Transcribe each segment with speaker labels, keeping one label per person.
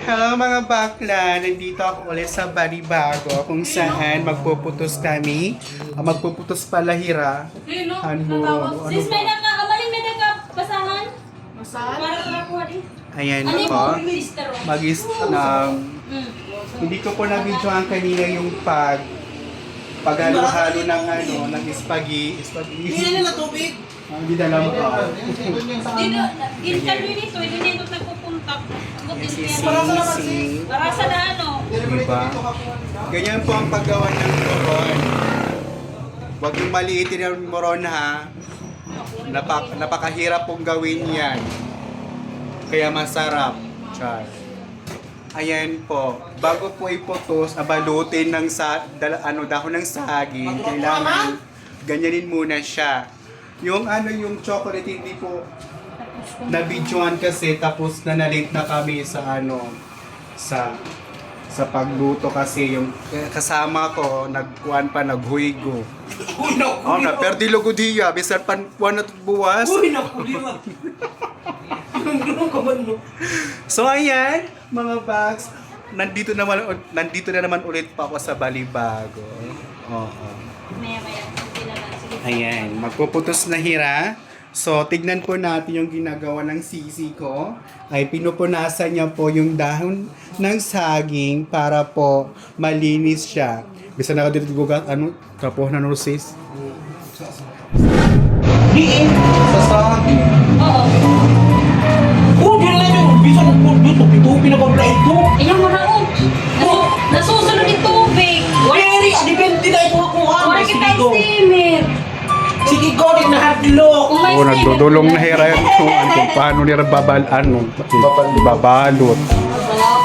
Speaker 1: Hello mga bakla! Nandito ako ulit sa Balibago kung saan magpuputos kami. Magpuputos pala hira.
Speaker 2: Sis, may nakakabalin, may nagkabasahan? Basahan? Para nakakuha din.
Speaker 1: Ayan
Speaker 2: Ano
Speaker 1: po.
Speaker 2: yung
Speaker 1: Hindi ko po na-videoan kanina yung paghalo-halo ng ng spaghetti.
Speaker 3: Hindi na tubig.
Speaker 1: Hindi na lang po.
Speaker 2: Dito, interview nito, ito na ito nagpupunta.
Speaker 1: Sisig.
Speaker 2: Para sa na ano?
Speaker 1: Diba? Ganyan po ang paggawa ng moron. Huwag yung maliitin yung moron ha. Napakahirap pong gawin yan. Kaya masarap. Char. Ayan po. Bago po iputos, abalutin ng dahon ng saging. Kailangan ganyanin muna siya. Yung yung chocolate hindi po na-videoan kasi tapos na-late na kami sa sa pagluto kasi yung kasama ko naghuigo. Na perdi logo diya bisan pan buwan at buwas.
Speaker 3: Uy, nakuliwa.
Speaker 1: So ayan, mga bags, nandito na naman ulit pa ako sa Balibago. Oo.
Speaker 2: Maya.
Speaker 1: Ayan, magpuputos na hira. So, tignan po natin yung ginagawa ng sisi ko. Ay pinupunasan niya po yung dahon ng saging para po malinis siya. Bisa na ka dito gugat, kapoh na sis?
Speaker 3: Diin.
Speaker 1: Sa saging.
Speaker 2: Oo.
Speaker 3: Oh, di na yung bisa ng dito. Pitupi na pagla ito.
Speaker 2: Ayun mo na nasusunod yung tubig.
Speaker 3: Very, depende na ito ako.
Speaker 2: Wala kitang steamer.
Speaker 3: Sige ko, din na hardlock.
Speaker 1: Oo, nagdudulong na hira yan kung paano nila babalot.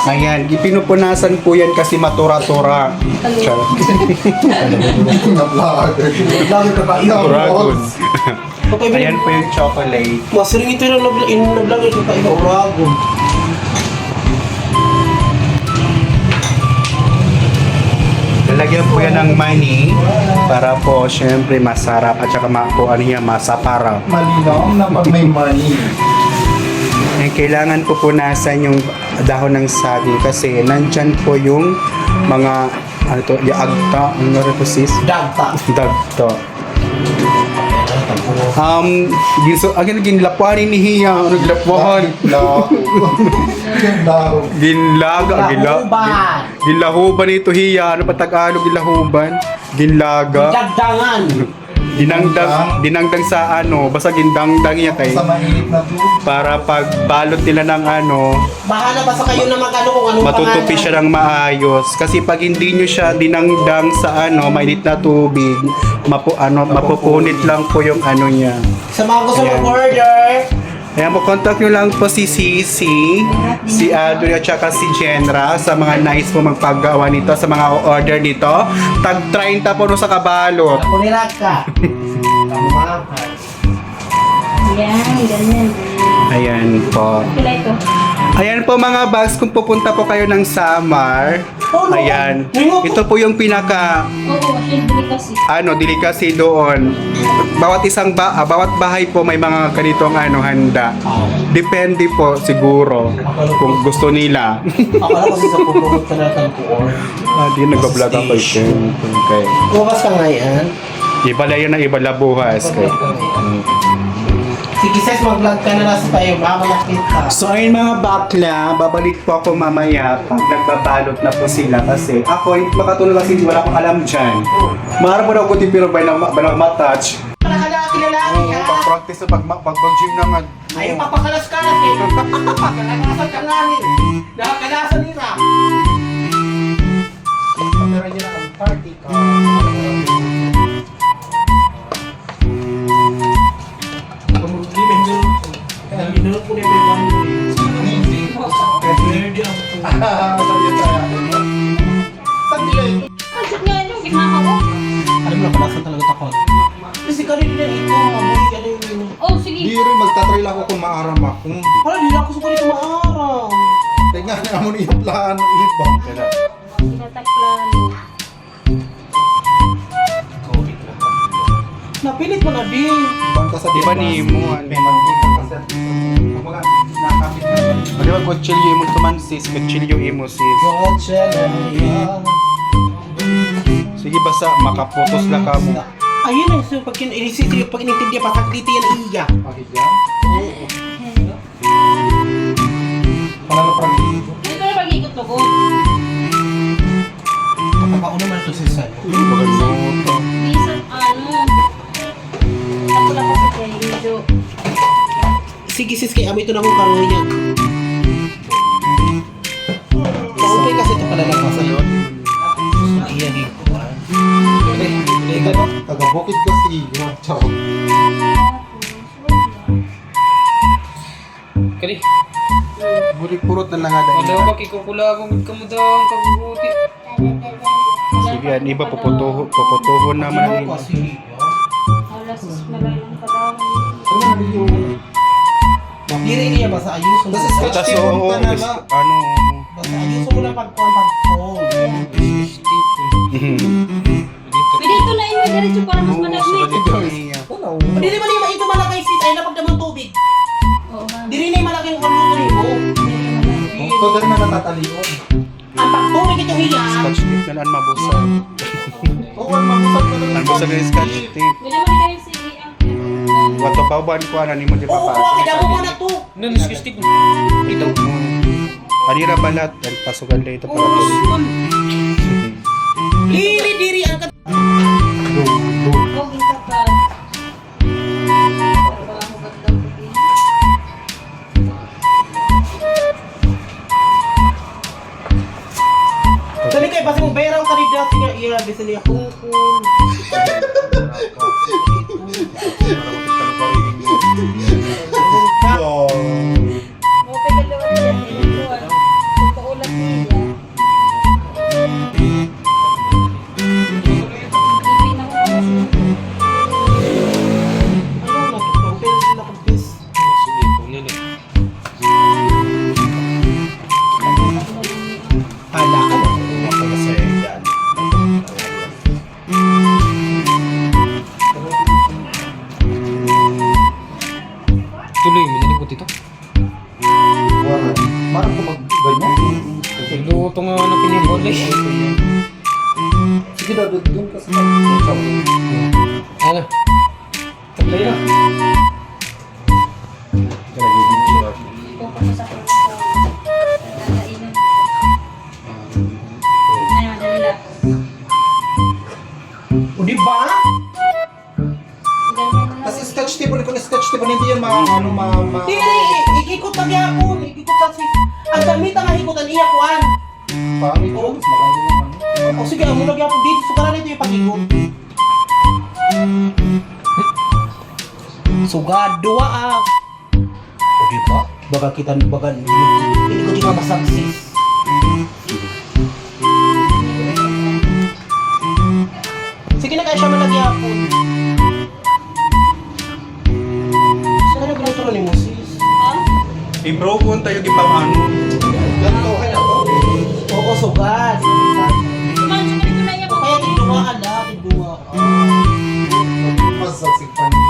Speaker 1: Ayan, pinupunasan po yan kasi matura-tura. Dragon. Ayan po yung chocolate.
Speaker 3: Masiring ito yung nablang ito pa ina uragon.
Speaker 1: Lalagyan po yan ng money para po syempre masarap at saka masaparap.
Speaker 4: Malinaw na pag may money.
Speaker 1: Kailangan po punasan yung dahon ng saging kasi nandyan po yung mga agta,
Speaker 3: Dagta.
Speaker 1: dagto. Ginlapuan ni Hiya, naglapuan. Ginlahuban ito Hiya, ano pa Tagalog ginlahuban? Ginlaga.
Speaker 3: Dagdangan.
Speaker 1: Dinangdang sa basta gindangdang niya kay
Speaker 4: Sa mainit na tubig.
Speaker 1: para pag balot nila ng
Speaker 3: Bahala basta kayo na mag-ano kung anong
Speaker 1: matutupi siya ng maayos kasi pag hindi nyo siya dinangdang sa mainit na tubig mapupunit lang po yung niya.
Speaker 3: Sa mga gusto
Speaker 1: Ayan.
Speaker 3: mag-order.
Speaker 1: Ayan po, contact nyo lang po si Sisi, si Adri at saka si Jenra sa mga nice po magpagawa nito, sa mga order nito. Tag 30 po no sa kabalot.
Speaker 3: Kulirat ka.
Speaker 2: Yan, ganyan.
Speaker 1: Ayan po.
Speaker 2: Pila ito.
Speaker 1: Ayan po mga bags, kung pupunta po kayo ng Samar, ayan, ito po yung pinaka
Speaker 2: Oo, yung delicacy.
Speaker 1: delicacy doon. Bawat bahay po may mga ganitong handa. Depende po siguro kung gusto nila.
Speaker 3: Akala kasi sa pupunod ka natin ko or.
Speaker 1: Di nagbablog ako okay.
Speaker 3: Bukas ka ngayon.
Speaker 1: Iba lang yun ang iba la buhas. Okay.
Speaker 3: Sige sis, mag-vlog ka na lang tayo. Mama nakita.
Speaker 1: So ayun mga bakla, babalik po ako mamaya pag nagbabalot na po sila kasi ako makatulog kasi wala akong alam dyan. Maharap mo na ako pero ba na matouch.
Speaker 3: Kilala ka.
Speaker 1: Pag-practice na pag-gym na nga.
Speaker 3: Ayaw papakalas-kalas eh. Kalanasan ka namin. Nakakalasan nila. Pero nila ang party ka. Minulog ko na yung bando. Ready ako.
Speaker 2: Kasi nga yung ginagawa.
Speaker 3: Alam mo na, palasan talaga takot. Kasi kanina ito, mabuhay ano yung
Speaker 2: Oh, sige.
Speaker 4: Di rin magtatrail ako kung maaram ako.
Speaker 3: Wala, di lang ako sa kanina maaraw.
Speaker 4: Tingnan na mo niya plan ng iba.
Speaker 2: Tinataklan.
Speaker 3: Napilit mo na, di.
Speaker 4: Bangka sa
Speaker 1: Di ba ni mo?
Speaker 4: May mantika kasi. Mga Nakapit na.
Speaker 1: O di ba, kutsilyo imo tuman sis, kutsilyo imo sis. Sige basta, makaputos lang ka mo.
Speaker 3: Ayun eh, so pag inintindihan pa, sakliti yan iya.
Speaker 4: Bakit yan? Panalo parang dito.
Speaker 2: Hindi ko na pag-ikot to ko.
Speaker 3: Makauna man ito si San.
Speaker 1: Maganda.
Speaker 2: Bisan ako lang sa kay medyo.
Speaker 3: Sige sis, kay amo ito na mong karoon niya. Maupay kasi ito pala lang sa iyo. Iya, giko.
Speaker 4: Taga-bukid kasi. Charot.
Speaker 5: Kali.
Speaker 1: Purot na lang nga
Speaker 5: Ada ba kikukula ako mit kamudang kaguguti.
Speaker 1: Sige, yan, iba puputuhon naman ang iba.
Speaker 2: Wala sis malay lang kadawon.
Speaker 3: Diri niya ba sa ayuso?
Speaker 4: Basta
Speaker 3: Basta
Speaker 4: sketch
Speaker 1: Tas
Speaker 4: tape
Speaker 1: oo,
Speaker 4: mo na
Speaker 1: is-
Speaker 4: ba?
Speaker 1: ano,
Speaker 3: ayuso mo lang pag-phone.
Speaker 2: Pwede ito na imo diretso para mas madagmi.
Speaker 3: Dili man yung ito malakay sis, ay napag damang tubig.
Speaker 2: Oo nga.
Speaker 3: Diri na yung malakay yung kaluto mo.
Speaker 4: So, dahil na natatalion.
Speaker 3: Ang pagtubig ito hiya.
Speaker 1: Scotch tape na lang mabusag.
Speaker 4: Oo, ang mabusag na lang.
Speaker 1: Ang busag na yung scotch tape.
Speaker 2: Pwede mo kayo si
Speaker 1: Wato pauban ko, ano, mo di
Speaker 3: Oo,
Speaker 1: papasok.
Speaker 3: kaya mo na to.
Speaker 5: Nan iskistig.
Speaker 1: Ito mo. Kanira balat, ang pasugan na ito para to.
Speaker 3: Lili diri ang
Speaker 2: Huwag isa ka. Para mo ganda ko din.
Speaker 3: Dali kay basta mo bayraw ka rin dati nga iya bisa niya kukul.
Speaker 2: Mo pwede lawan yan. Ito ano. Totoo lang niya. Ipin ako kasi.
Speaker 3: Ano na to? Pero sila kumpis.
Speaker 5: Sige, kunin.
Speaker 3: Hala ka na.
Speaker 5: Tuloy, minalikot ito.
Speaker 4: Marang ko mag-ganyan.
Speaker 5: Luto nga na pinibole.
Speaker 4: Sige daw, doon ka sa pag-charot.
Speaker 5: Ano? Tatlay na.
Speaker 2: Kung kamusta ko sa kakainan. Ano, madali lang.
Speaker 3: O di ba?
Speaker 2: Ganyan na lang.
Speaker 4: Kasi sketch tape, kung sketch tape, hindi yan ma...
Speaker 3: Diri, ikikot na niya ako. Ikikot na sis. Ang gamita nga hikutan iya kuan.
Speaker 4: Pangit ko, mas maganda naman.
Speaker 3: O sige, amo lagi ako dito. Sukaran ito yung pag-ikot. Sugado ah. O di ba? Baga kita baga hindi ko di mabasag sis. Sige na kaya siya malagi ako. Saan na binuto ni mo sis?
Speaker 2: Ha?
Speaker 1: I-bro kung tayo gipamano.
Speaker 4: Ganito, kaya to.
Speaker 3: Oo, sugad.
Speaker 2: Man, siyempre ko na iya po.
Speaker 3: Kaya tiduwa ala, tiduwa.
Speaker 4: Mas sagsig pa ni...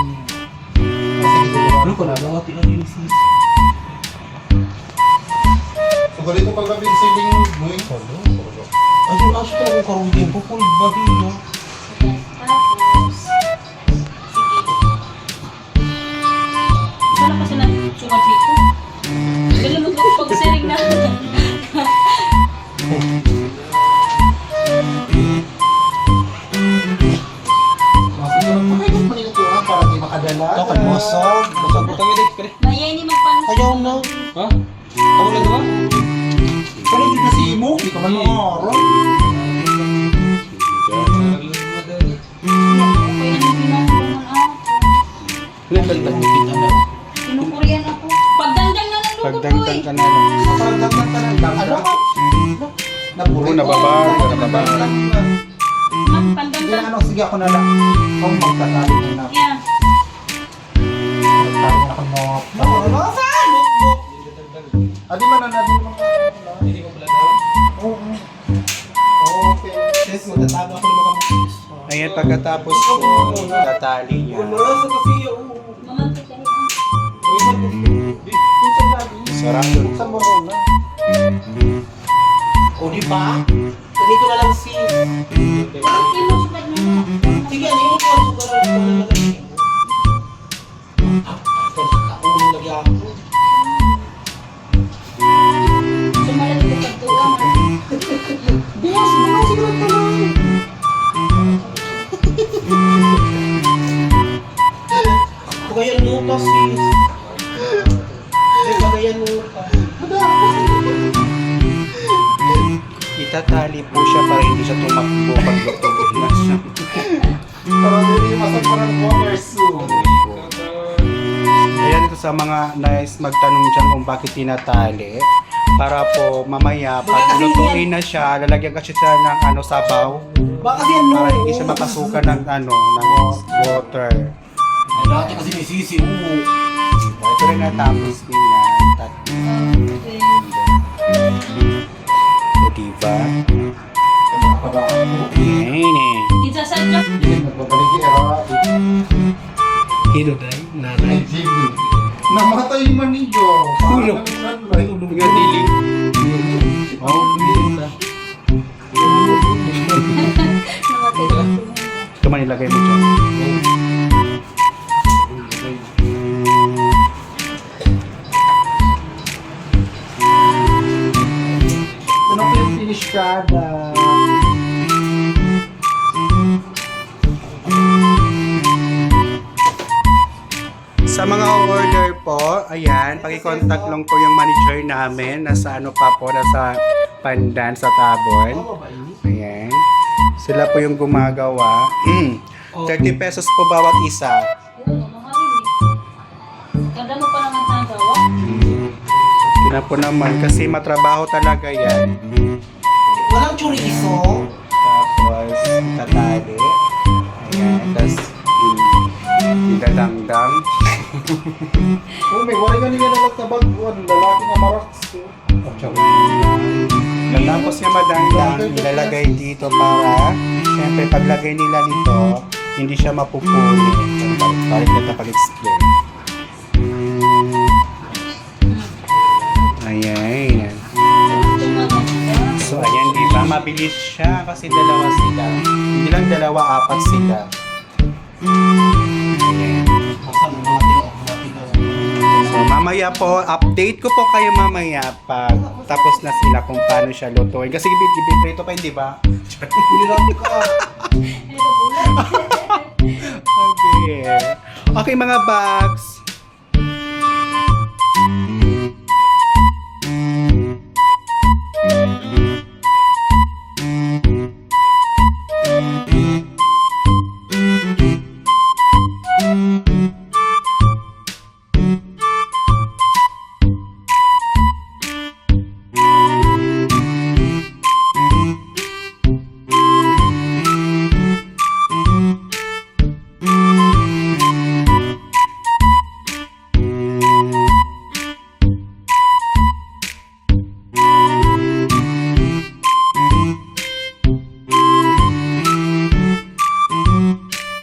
Speaker 3: Ano ko na, nawati na din sis.
Speaker 4: So, ganito pag gabi siling mo yung solo.
Speaker 3: Ayun, aso talaga kung karungin po, full body no?
Speaker 2: Tapos, sige. Sana kasi na sumat dito. Dali mo ko pag-siring na.
Speaker 4: Pakikot man yung kuha para di makadala.
Speaker 3: Ito, kalmosog.
Speaker 5: Butang ito, kare.
Speaker 2: Mayay ni magpanos.
Speaker 3: Ayaw na.
Speaker 5: Ha? Ako lang ba?
Speaker 4: Pero di na si Imo, di ka man mangaroon.
Speaker 2: Okay na ginagawa ako. Kinukurian ako. Pagdangdang na ng luto
Speaker 1: Pagdangdang
Speaker 2: ko
Speaker 1: ka na lang.
Speaker 4: Parang dagdag ka ng dagdag.
Speaker 3: Ano ka?
Speaker 1: Oo, nababa.
Speaker 2: Ma'am,
Speaker 4: Sige
Speaker 2: pandangdang.
Speaker 4: ano, sige ako na lang. Kung magtatali mo na.
Speaker 2: Yeah.
Speaker 4: Magtatali na ako mo.
Speaker 3: Ano sa? Notebook.
Speaker 4: Adi man na, adi man.
Speaker 5: Hindi ko pala na.
Speaker 4: Oo. Okay.
Speaker 3: Sis, matatago ako ng mga sis.
Speaker 1: Ayan, pagkatapos ko, tatali niya.
Speaker 3: Ano sa kasi, oo.
Speaker 2: Mamantik ka rin.
Speaker 3: Uy, ba't- Kung saan lagi?
Speaker 1: Sarado.
Speaker 3: Buksan mo muna. O di ba? Ganito na lang sis.
Speaker 2: Ilusad na lang.
Speaker 3: Sige, ano yung sugar na kaulo lagi ako.
Speaker 2: Sumalali ko pagtuang.
Speaker 3: Bias, siguro ito lang. Pagayan lupa sis. Pagayan lupa.
Speaker 1: Itatali po siya para hindi siya tumakbo pag lutubo na siya.
Speaker 4: Para hindi masagparan water soon.
Speaker 1: Ayan, ito sa mga nais magtanong dyan kung bakit tinatali. Para po mamaya, pag lutuin na siya, lalagyan kasi siya ng sabaw.
Speaker 3: Baka kasi ano?
Speaker 1: Para hindi siya mapasukan ng ng water.
Speaker 3: Ay, dati kasi may sisi.
Speaker 1: Ito rin natapos nila. O diba? Ayan eh.
Speaker 2: Isasadya.
Speaker 4: Nagbabalik era.
Speaker 3: Hino dahil, nanay.
Speaker 4: Ay, Jimmy. Namatay man ninyo.
Speaker 3: Ulo.
Speaker 1: Nga diling. Oh,
Speaker 2: Namatay ko.
Speaker 1: ito man ilagay mo dyan.
Speaker 4: Ano po yung finish product?
Speaker 1: Sa mga order po, ayan, paki-contact lang po yung manager namin. Nasa nasa Pandan sa Tabon. Ayan. Sila po yung gumagawa. 30 pesos po bawat isa.
Speaker 2: Oo, mahalin eh. Kada mo pa naman nagawa.
Speaker 1: Kina po naman kasi matrabaho talaga yan.
Speaker 3: Walang chorizo.
Speaker 1: Tapos tatali. Ayan. Tapos dadangdang.
Speaker 4: Oh, may wari ganun yan nalang tabagwan. Lalaki na maraks.
Speaker 1: Tapos yung madangdang, ilalagay dito para siyempre paglagay nila nito, hindi siya mapupuli. Balik na pag-explain. Ayan. So ayan, di ba? Mabilis siya kasi dalawa sila. Hindi lang dalawa, apat sila. Ayan. So mamaya po, update ko po kayo mamaya pag tapos na sila kung paano siya lutuin. Kasi ibiprito pa yun, di ba?
Speaker 3: Hindi natin ka.
Speaker 1: Okay. Okay mga bags.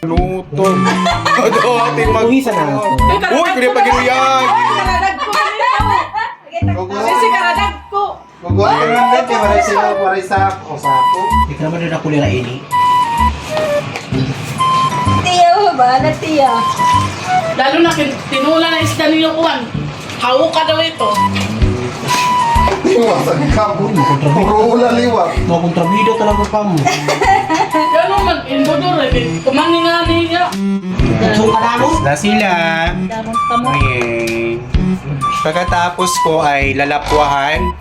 Speaker 1: Luto. Ito ating mag...
Speaker 3: Uwisa na ako.
Speaker 1: Uy, kaya pa ginuyag!
Speaker 4: Guguan ka lang din. Kaya maray sila, maray sa o sako.
Speaker 3: Hindi ka naman rin ako nila ini.
Speaker 2: Tiya mo ba? Na tiya.
Speaker 6: Lalo na tinula na isda ni Lokuan. Hawo ka daw ito.
Speaker 4: Iwasan ka po. Puro ulaliwag.
Speaker 3: Mga kontrabida talaga ka mo.
Speaker 6: Gano'n mag-imbodor eh. Kumani nga niya.
Speaker 3: Gusto ka na mo?
Speaker 1: Na sila.
Speaker 2: Damon ka mo.
Speaker 1: Okay. Pagkatapos ko ay lalapuhan.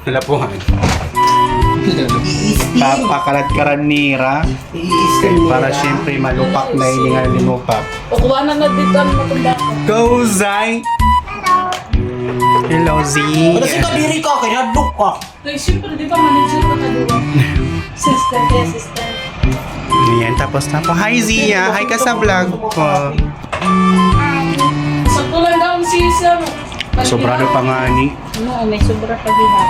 Speaker 1: Papakalat nira. Para siyempre malupak na hininga linupak.
Speaker 6: O kuwanan na dito ang matunda ko.
Speaker 1: Go, Zay! Hello, Z!
Speaker 3: Ano si kadiri ka? Kaya nadok ka.
Speaker 6: Kaya siyempre di ba manager ko na doon.
Speaker 2: Sister kaya sister.
Speaker 1: Ayan, tapos na po. Hi, Zia! Hi ka sa vlog ko.
Speaker 6: Sakto lang daw ang sisa mo.
Speaker 1: Sobrano pa nga ni.
Speaker 2: No, may sobra pa diha.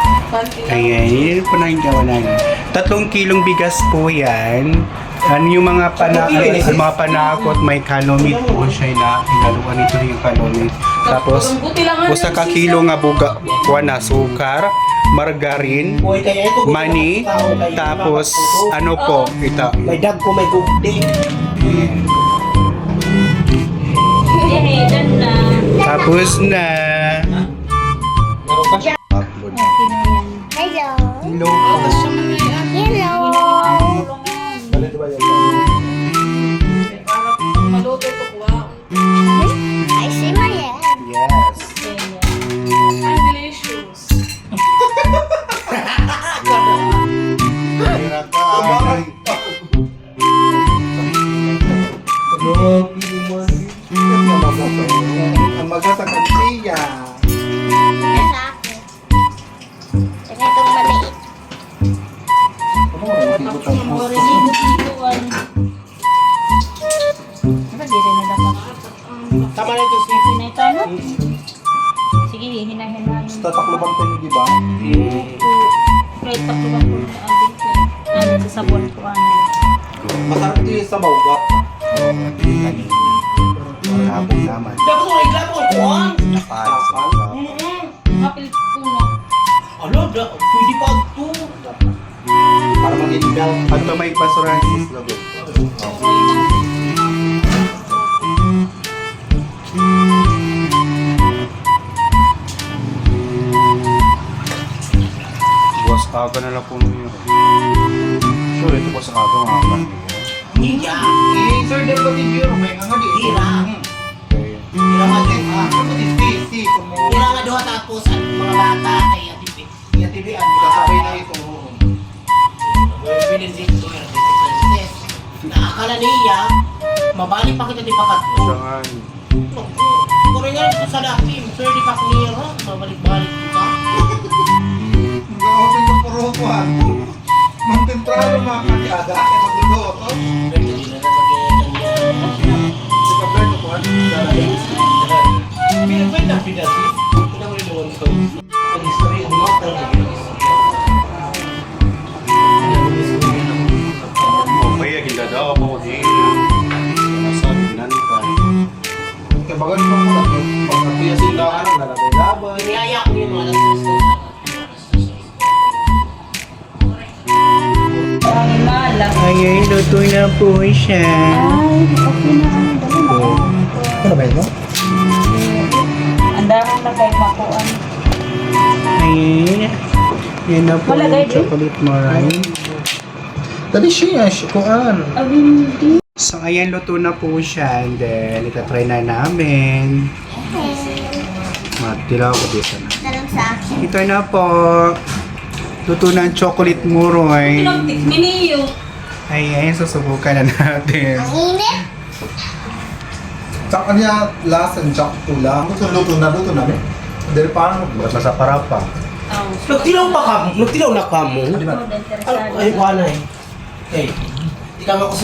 Speaker 1: Ayan, yun po na yung gawa namin. 3 kilong bigas po yan. Ano yung mga panakot, may kalomit po siya na hinaluan nito yung kalomit. Tapos, usa ka kilo nga buga, kuha na, sukar, margarin,
Speaker 3: Uy, kaya ito.
Speaker 1: mani, tapos, ano po, ita.
Speaker 3: May dag ko, may gugdi.
Speaker 2: Dyan na.
Speaker 1: Tapos na.
Speaker 5: Meron ka?
Speaker 1: Upload.
Speaker 2: Hello.
Speaker 1: Hello.
Speaker 2: Hello.
Speaker 4: Balik ba yan?
Speaker 6: Maluto to kuha.
Speaker 2: I see my head.
Speaker 1: Yes.
Speaker 6: Ang delicious.
Speaker 1: Tira ka.
Speaker 4: Ang magkatakan siya.
Speaker 2: Nasa akin. Kasi itong maliit. Origin-iguan. Diba, di rin na dapat.
Speaker 3: Tama na ito, Steve.
Speaker 2: Pinay tayo. Sige, hinahin-hinahin.
Speaker 4: Tatakloban ko niyo, di ba?
Speaker 2: Kahit takluban ko na ang ano sa sabon ko ano.
Speaker 4: Masarap ito yung sa maugat.
Speaker 1: Habog naman.
Speaker 3: Dapat ko, iglap ko, kuhan.
Speaker 2: Kapil ko na.
Speaker 3: Ano, pwede pa ito.
Speaker 4: Para mag-igal.
Speaker 1: At may basurahan sis logo. Buwas aga na lang po niyo. Sure, ito po sa aga mga kapatid.
Speaker 3: Iya.
Speaker 4: Sir, din ba din biro? May nga di.
Speaker 3: Tira.
Speaker 1: Okay.
Speaker 3: Tira nga din.
Speaker 4: Ano di si kumo.
Speaker 3: Tira nga doon tapos ang mga bata kay Atibi.
Speaker 4: Atibi ang kasabay na ito.
Speaker 3: Bilin dito doon. Naakala niya, mabalik pa kita di pakatlo.
Speaker 1: Saan?
Speaker 3: Kung nga ito sa dati, sir, di pa clear, mabalik-balik ka.
Speaker 4: Gawin yung purukuhan. Mang temprano mga kakyada. Kaya magluluto.
Speaker 3: Hindi na nagagaya.
Speaker 4: Si Gabriel, kuhan.
Speaker 3: Pwede na, pinasi. Pwede mo rin naman ko. Ang history, ang mga talaga.
Speaker 1: Okay, ginadawa po din. Nasabi nanita.
Speaker 4: Kaya bagan pa mo lang. Pag natuya sila, lalabay-labay.
Speaker 3: Niyaya ko yung mga nagsusto.
Speaker 2: Ang mala.
Speaker 1: Ay, luto na po siya.
Speaker 2: Ay, okay na ang dali na.
Speaker 4: Ano ba ito?
Speaker 2: Ang dami na kay makuan.
Speaker 1: Ay, yan na po
Speaker 2: Malagay
Speaker 1: yung
Speaker 2: din?
Speaker 1: chocolate meringue.
Speaker 4: Dali siya, kuhan.
Speaker 2: Abindi.
Speaker 1: So, ayan, luto na po siya. And then, itatry na namin. Matila ko dito na.
Speaker 2: Dalang sa akin.
Speaker 1: Ito na po. Luto ng chocolate meringue.
Speaker 2: Pinagtik miniyo.
Speaker 1: Ayan, susubukan na natin.
Speaker 2: Ang init.
Speaker 4: Tsaka niya, last and chok tula. Luto na namin. Dahil paano?
Speaker 1: Basta sa parapa.
Speaker 2: Oh.
Speaker 3: Nagtilaw pa ka, nagtilaw na ka mo.
Speaker 4: Di ba?
Speaker 3: Ay, wala eh. Eh, di ka mo kasi